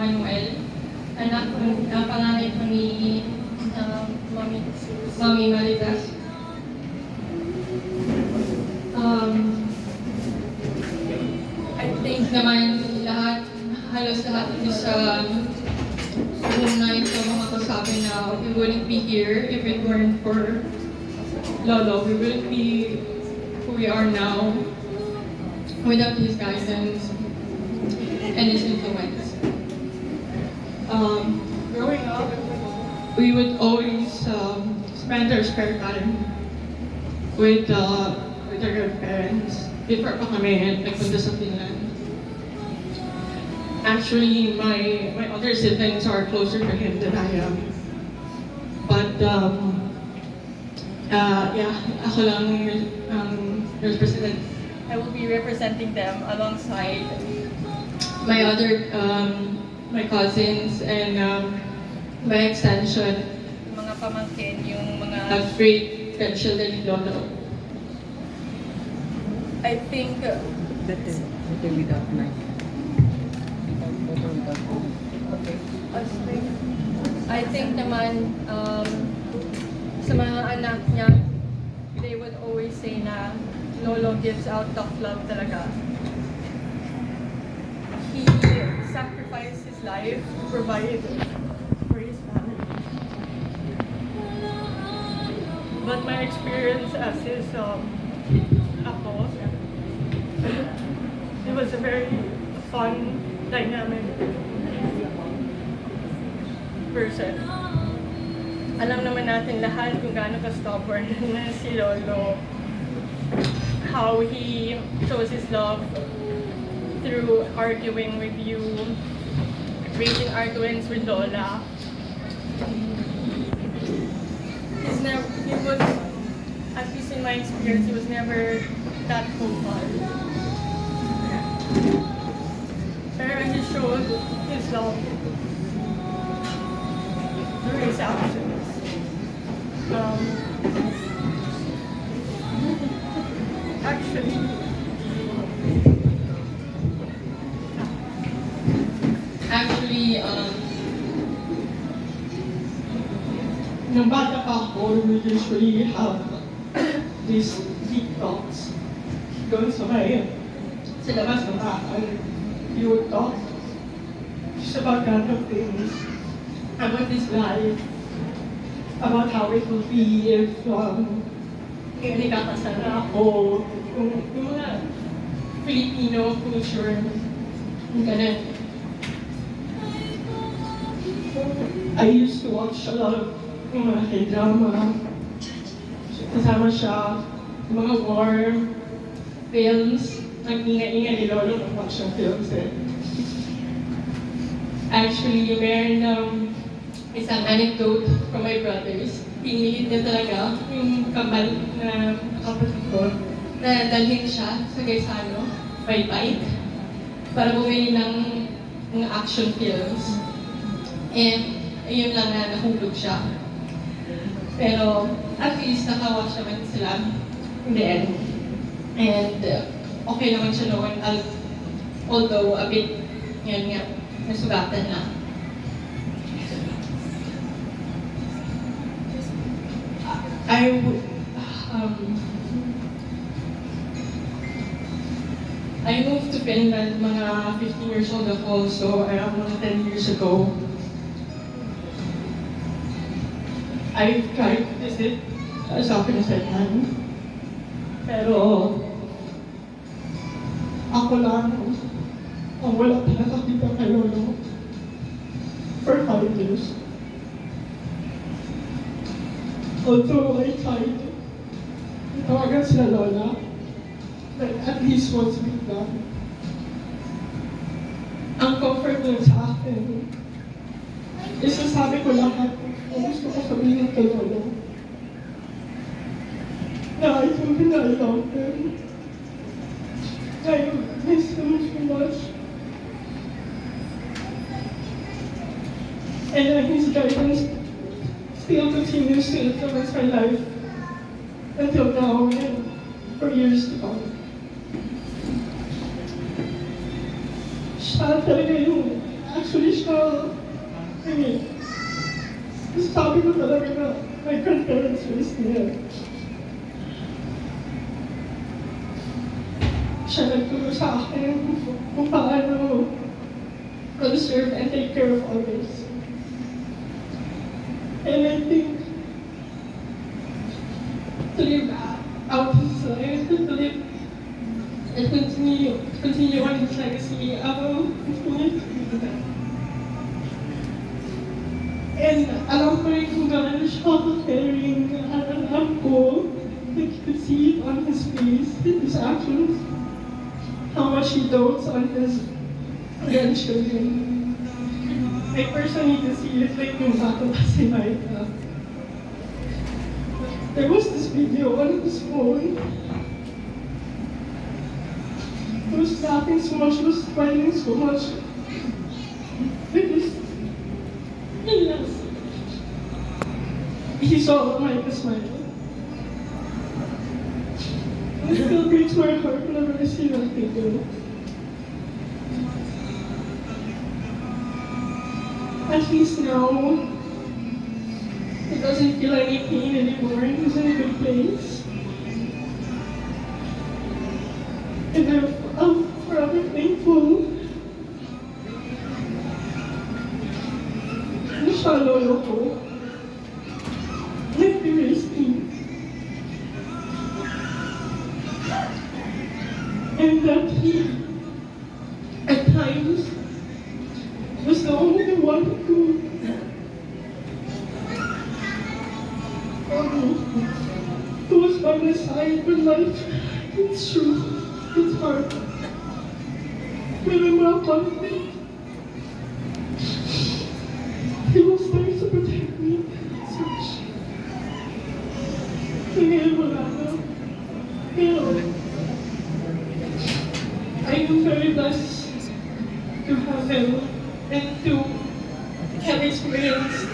Manuel. Ang panganay ko ni Mami Maritas. I think naman halos lahat ito sa room na ito makakasabi na we wouldn't be here if it weren't for Lolo. We wouldn't be who we are now without his guidance and his influence. Growing up, we would always spend our spare time with our grandparents before pa kami nagpunta sa Finland. Actually, my other siblings are closer to him than I am. But yeah, ako lang represent. I will be representing them alongside my other my cousins and my extension, mga pamangkin, yung mga great grandchildren ni Lolo. I think without mic. okay. I think naman sa mga anak niya, they would always say na Lolo gives out tough love talaga. He sacrificed his life to provide for his family. But my experience as his apo, it was a very fun, dynamic person. Alam naman natin lahat kung gaano ka-stubborn na si Lolo. How he shows his love through arguing with you, raising arguments with Lola. He was, at least in my experience, he was never that vocal. Pero he showed his love through his actions. Actually, nung bata pa ako, we usually have these deep talks. Doon sa labas ng bahay, you would talk just about random things, about this life, about how it will be if hindi kakasal na ako, yung mga Filipino culture, yung ganun. I used to watch a lot of yung mga K-drama, kasama siya, mga war films, nag-inga-inga ni Lolo ng watch ng films eh. Actually, meron isang anecdote from my brothers. Pinilit niya talaga yung kambal na kapatid ko na dalhin siya sa Gaisano by bike para bumili ng mga action films. And ayun lang na nahulog siya. Pero at least nakawatch naman sila in the end. And okay naman siya noon, although a bit, yun nga, nasugatan na. I moved to Finland mga 15 years old ako, so around mga 10 years ago. I tried to visit sa Pinasetan, pero ako lang ang wala pinakakita kay Lolo for 5 years. Although I tried, tawagan sila Lola, like at least once a week lang. Ang comfort lang sa akin, isasabi ko lahat kung gusto ko sabihin kay Lolo. Na I told him that I love him. I miss him so much. And his guidance still continues to influence my life until now and for years to come. Siya talaga yung, actually siya sabi ko talaga na my grandparents raised me here. Siya nagturo sa akin kung paano conserve and take care of others. And I think to live out his life, to live and continue on his legacy, I will continue to do that. And alam ko rin kung gaano siya ka-caring, alam ko, like you could see it on his face, his actions, how much he dotes on his grandchildren. I personally can see it like yung bata pa si Micah. There was this video on his phone. He was laughing so much, he was smiling so much. Because he saw Micah smiling. It still breaks my heart whenever I see that video. At least now, he doesn't feel any pain anymore. He's in a good place. And I'm forever thankful. Na siya lolo ko. Nag-raise me. And that he, at times, was the only one who was by my side when life gets through. It's hard. When I'm not confident, he was there to protect me. Such. Ngayon wala na. Pero, I am very blessed to have him and to have experienced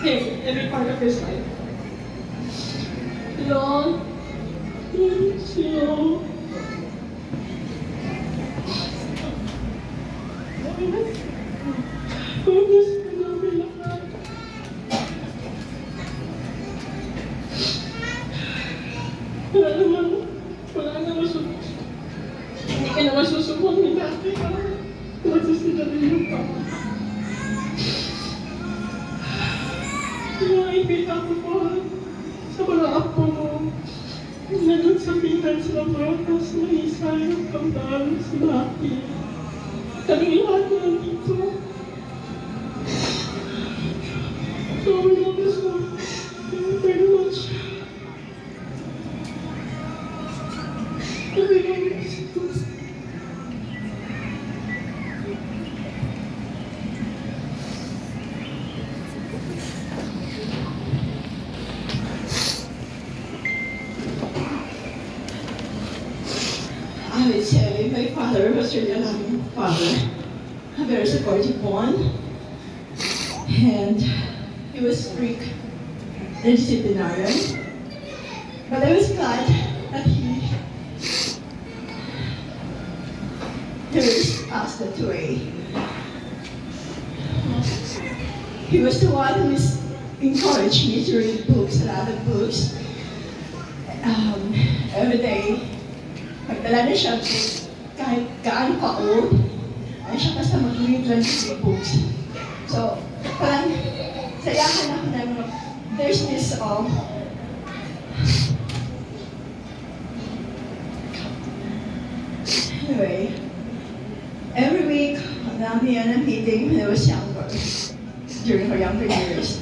him every part of his life. Lord, thank you. Wala naman hindi ka naman susubong ni dati. Nagsisidali pa. Nakikita ko po sa mga apo mo. Nandun sa pintan sila Marcos, Marisa, Kamdal, si Maki. Kaming lahat na nandito. So we love this one. Thank you very much. I would say my father was really a loving father, a very supportive one, and he was strict and disciplinarian. But I was glad that he was passed that way. He was the one who encouraged me to read books, a lot of books. Every day, magdala na siya kahit gaano pa old, ay siya basta mag-read 23 books. So, parang sayahan ako na there's this anyway, every week, namin yan ang meeting when I was younger, during her younger years.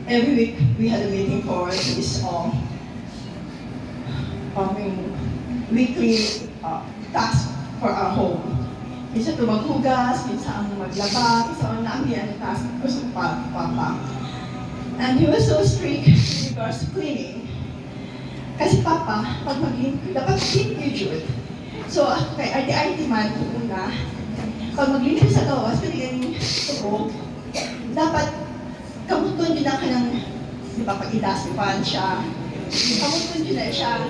Every week, we had a meeting for this weekly task for our home. Minsan ito maghugas, minsan maglaba, minsan namin yan ang task ko sa papa. And he was so strict in regards to cleaning. Kasi papa, pag mag-limpyo, dapat limpyo yun. So, kay RT man, una, pag maglimpyo sa gawas, pinigyan yung tubo, dapat kamuton din ang kanang, di ba, pag idasipan siya, kamuton din na siya.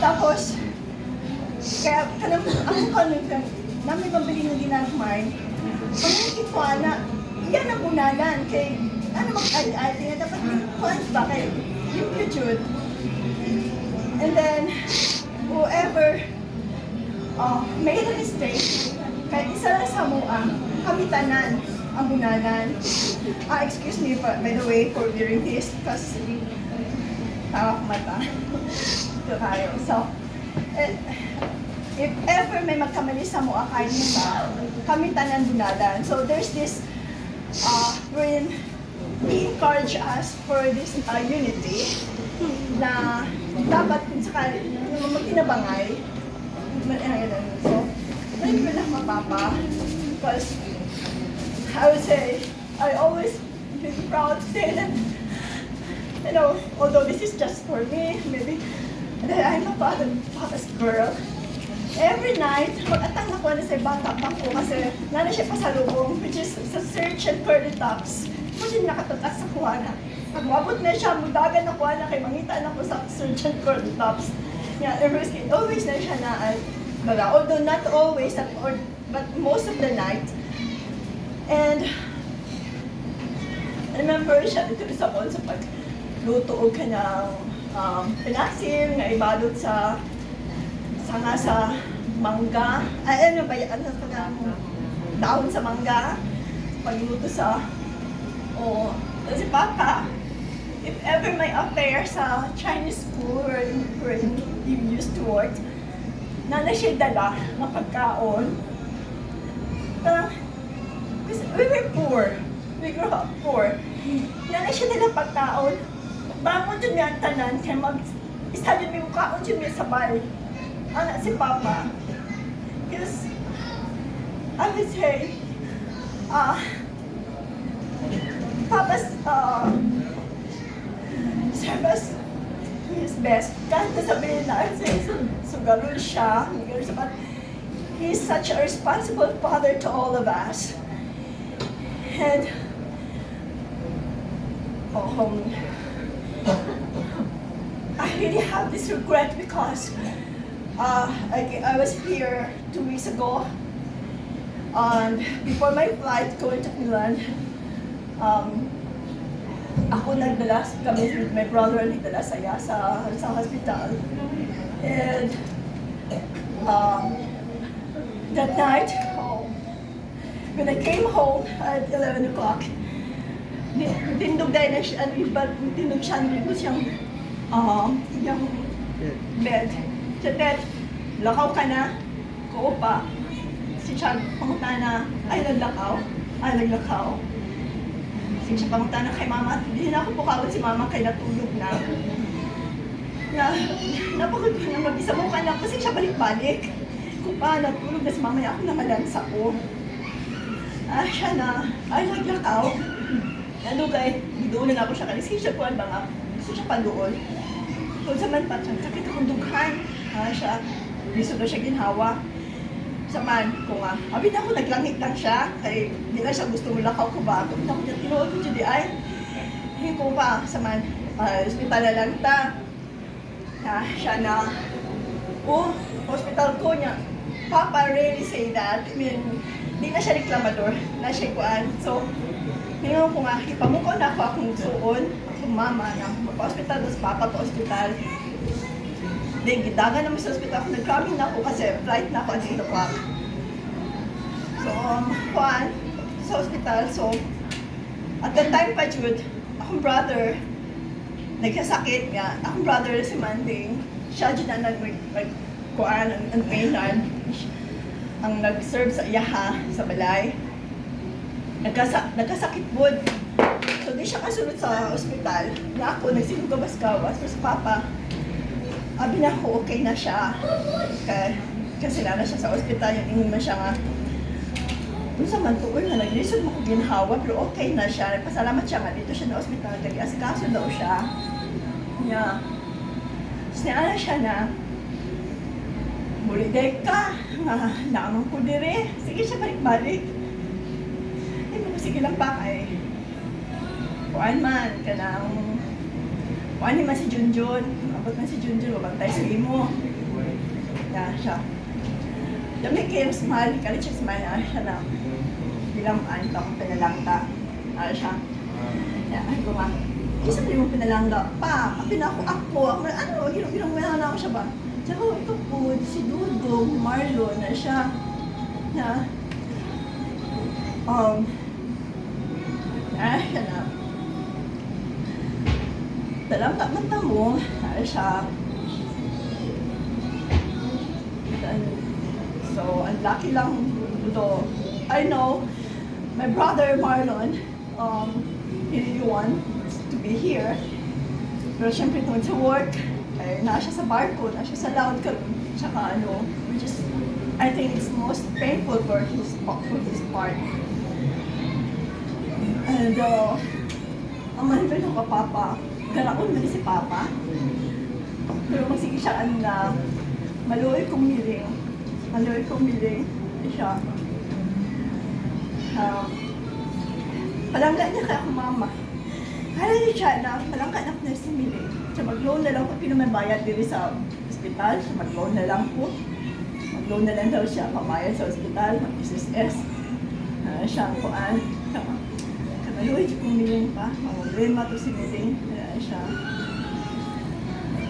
Tapos, kaya kanang ang kanon namin mabili ng ginagmay, pag nakikita na, yan ang unanan kay ano mag-ay-ay nga dapat yung points ba kay yung future. And then whoever made a mistake kay isa lang sa mua kami tanan ang unanan. Excuse me by the way for hearing this because tawak mata. Ito tayo. So, if ever may magkamali sa mua kahit isa, kami tanan bunadan. So there's this when he encourage us for this unity na dapat kung sakali mag-inabangay. So, thank you lang mapapa because I would say, I always feel proud to say that, you know, although this is just for me, maybe, that I'm a papa's girl. Every night, mag-atang ako na sa bata pa ko kasi nana siya pasalubong, which is sa search and curly tops. Kung siya nakatatas sa kuwana. Pag mabot na siya, magdagan na kuwana kay mangita na ko sa search and curly tops. Yeah, always na siya na, although not always, but most of the night. And I remember siya dito sa mall sa pagluto o ka ng pinasil na ibalot sa mangga. Ay, ano ba yan? Ano ka dahon sa mangga. Pagluto sa si Papa. If ever may affair sa Chinese school where he used to work, nana siya dala ng pagkaon. We were poor. We grew up poor. Nana siya nila pagkaon. Bangon dyan niya ang tanan, kaya isa din yung kaon dyan niya sabay. Anak si Papa. Because, I would say, Papa's serve us his best. Kahit nasabihin na, sugarol siya, but he's such a responsible father to all of us. And I really have this regret because I was here 2 weeks ago, and before my flight going to Finland, ako nagdala kami with my brother, nagdala saya sa hospital. And that night, when I came home at 11 o'clock, tindog dahil na siya, tindog siya, nilibos yung bed. Siya, Ted, lakaw ka na, ko pa. Si Chad, pamunta na, ay naglakaw. Si siya pamunta na kay Mama, hindi na ako pukawat si Mama kay natulog na. Napagod ko na mag-isa mo ka na kasi siya balik-balik. Kung pa, natulog na si Mama, ako na malansa ko. Siya na, ay naglakaw. Ano kay, doon na ako siya kasi siya kuhan ba nga, gusto siya paluol. Kung sa man pa, sakit akong dughan. Siya, gusto daw siya ginhawa. Saman ko nga, abin ako naglangit lang siya, kay di na siya gusto lakaw ko ba. Abin ako niya, tinuod ko dyan di ay. Hindi ko pa, saman, hospital na lang ta. Siya na, hospital ko niya. Papa really say that. I mean, di na siya reklamador, na siya kuan. So, tingnan ko nga, ipamukaw na ako akong suon, akong mama na magpa-hospital, tapos papa pa-hospital. Then, gidagan naman sa hospital ako, nag-coming na ako kasi flight na ako at 8 o'clock. So, kuan, sa hospital, so, at that time pa, Jude, akong brother, nagkasakit nga, akong brother si Manding, siya dyan na kuan, ang Maynard, ang nag-serve sa iyaha, sa balay. Nagkasakit wood. So, di siya kasunod sa ospital. Na ako, nagsinugawas-gawas. Pero sa Papa, abi na ako, okay na siya. Kasi na siya sa ospital, yung ingin siya nga. Kung sa mantuol na nag-lisod mo ko ginhawa, pero okay na siya. Nagpasalamat siya nga dito siya na ospital. Nag-asikaso daw siya. Yeah. Sinala siya na, Buliday ka. Naamang ko dire. Sige siya balik-balik. Sige lang pa kay kuan man kanang kuan man si Junjun, abot man si Junjun, mabantay sa imo. Siya. Dami kayo smile, kalit siya smile siya na bilang antok pinalang ta. Siya. Ay ko nga. Isa pa yung pinalangga. Pa, ako. Ano, ginong na ako siya ba? Tsaka ito po, si Dudong, Marlon, na siya. Na, siya na. Dalam mata mo, siya. So, ang lucky lang ito. I know, my brother Marlon, he really want to be here. Pero syempre tungkol sa work, ay nasa sa barko, nasa sa loud ka, tsaka which is, I think it's most painful for his part. And, ang malibay ng kapapa, garaon man si Papa. Pero masige siya na maluoy kumiling siya. Palangga niya kaya akong mama. Kaya niya siya na palangga na ako na sumili. Siya mag-loan na lang kung pinamaybayad dito sa ospital. Siya mag-loan na lang po. Mag-loan na lang daw siya, pamayad sa ospital, mag-SSS. Siya ang kuan. Maluoy siya kumiling pa. Ang problema to similing. Kaya siya.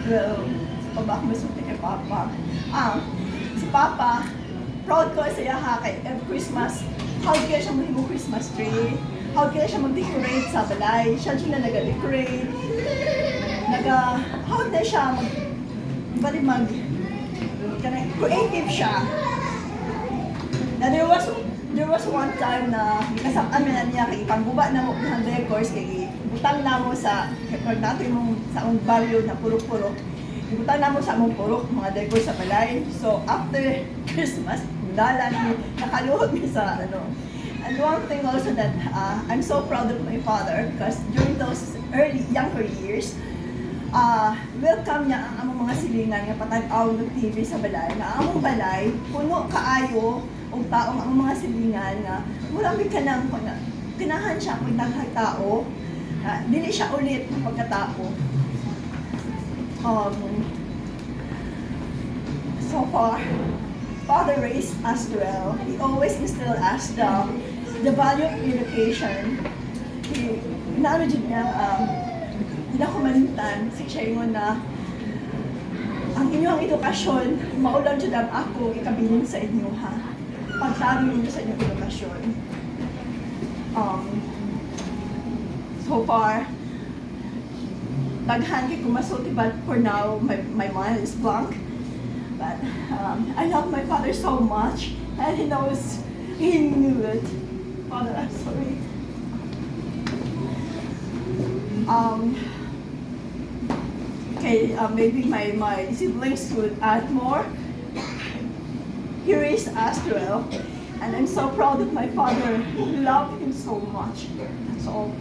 Well, pabak masunti kay Papa. Si Papa, proud ko sa iya ha, kay every Christmas, how kaya siya mahimong Christmas tree, how kaya siya mag-decorate sa balay, siya na nag-decorate, how na siya creative siya. Na there was one time na kasama na niya, kay pangguba na mo ng decors, kay butang na mo sa, kay nato yung sa ang value na purok-purok, ibutan na mo sa among purok, mga decor sa balay. So, after Christmas, dala na nakaluhod niya sa And one thing also that I'm so proud of my father because during those younger years, welcome niya ang among mga silingan nga patag-aw ng TV sa balay. Na among balay, puno kaayo og taong ang mga silingan nga mura mi kanang kinahan siya kung daghang tao. Dili siya ulit ng pagkatao. So far, Father raised us well. He always instilled us the value of education. Inaano dyan niya, hindi ako malintan, si siya na ang inyong edukasyon, maulan dyan ang ako ikabilin sa inyo ha. Pagtari niyo sa inyong edukasyon. So far, daghan kay kumasulti, but for now, my mind is blank. But I love my father so much, and he knew it. Father, I'm sorry. Okay, maybe my siblings would add more. He raised us well, and I'm so proud of my father. Love him so much. That's all.